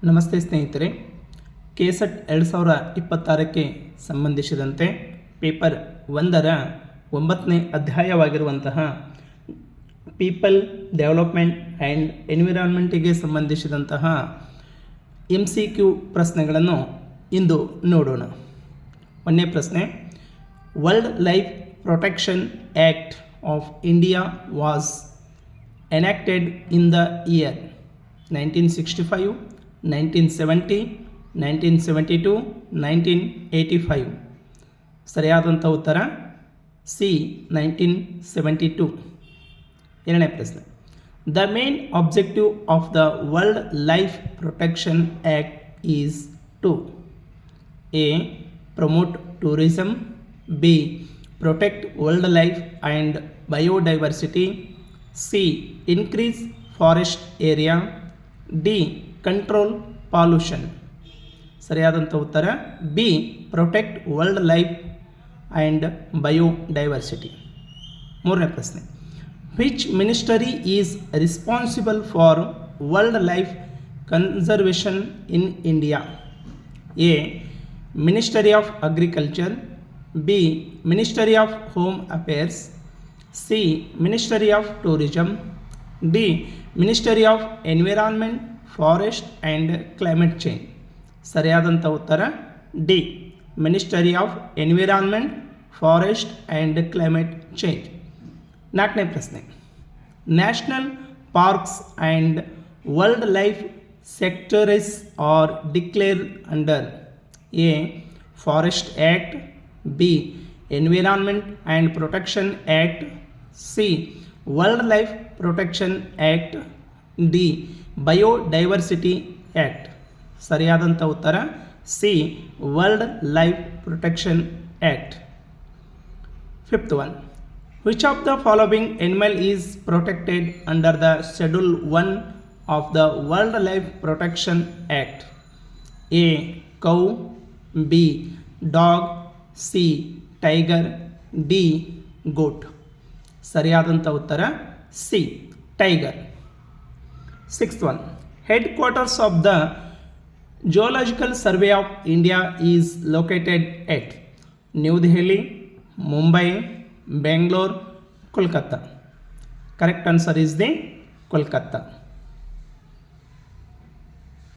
ನಮಸ್ತೆ ಸ್ನೇಹಿತರೆ, ಕೆಸೆಟ್ 2026ಕ್ಕೆ ಸಂಬಂಧಿಸಿದಂತೆ ಪೇಪರ್ 1ರ 9ನೇ ಅಧ್ಯಾಯವಾಗಿರುವಂತಹ ಪೀಪಲ್ ಡೆವಲಪ್ಮೆಂಟ್ ಆ್ಯಂಡ್ ಎನ್ವಿರಾನ್ಮೆಂಟಿಗೆ ಸಂಬಂಧಿಸಿದಂತಹ MCQ ಪ್ರಶ್ನೆಗಳನ್ನು ಇಂದು ನೋಡೋಣ. ಒಂದನೇ ಪ್ರಶ್ನೆ, world life protection act of India was enacted in the year 1965, 1970, 1972, 1985. ಸರಿಯಾದಂಥ ಉತ್ತರ ಸಿ 1972. ಎರಡನೇ ಪ್ರಶ್ನೆ, the main objective of the world life protection act is to A promote tourism, B protect world life and biodiversity, C increase forest area, D control pollution. ಸರಿಯಾದಂಥ ಉತ್ತರ B protect world life and biodiversity. ಮೂರನೇ ಪ್ರಶ್ನೆ, which ministry is responsible for world life conservation in India? A ministry of agriculture, B ministry of home affairs, C ministry of tourism, D ministry of environment, forest and climate change. ಸರಿಯಾದಂಥ ಉತ್ತರ D ministry of environment, forest and climate change. ನಾಲ್ಕನೇ ಪ್ರಶ್ನೆ, national parks and world life sectors are declared under A forest act, B environment and protection act, C world life protection act, D biodiversity act. ಸರಿಯಾದಂಥ ಉತ್ತರ C world life protection act. Fifth one, which of the following animal is protected under the schedule 1 of the world life protection act? A cow, B dog, C tiger, D ಗೋಟ್. ಸರಿಯಾದಂಥ ಉತ್ತರ C tiger. Sixth one, head quarters of the geological survey of India is located at? New Delhi, Mumbai, Bengaluru, Kolkata. Correct answer is the Kolkata.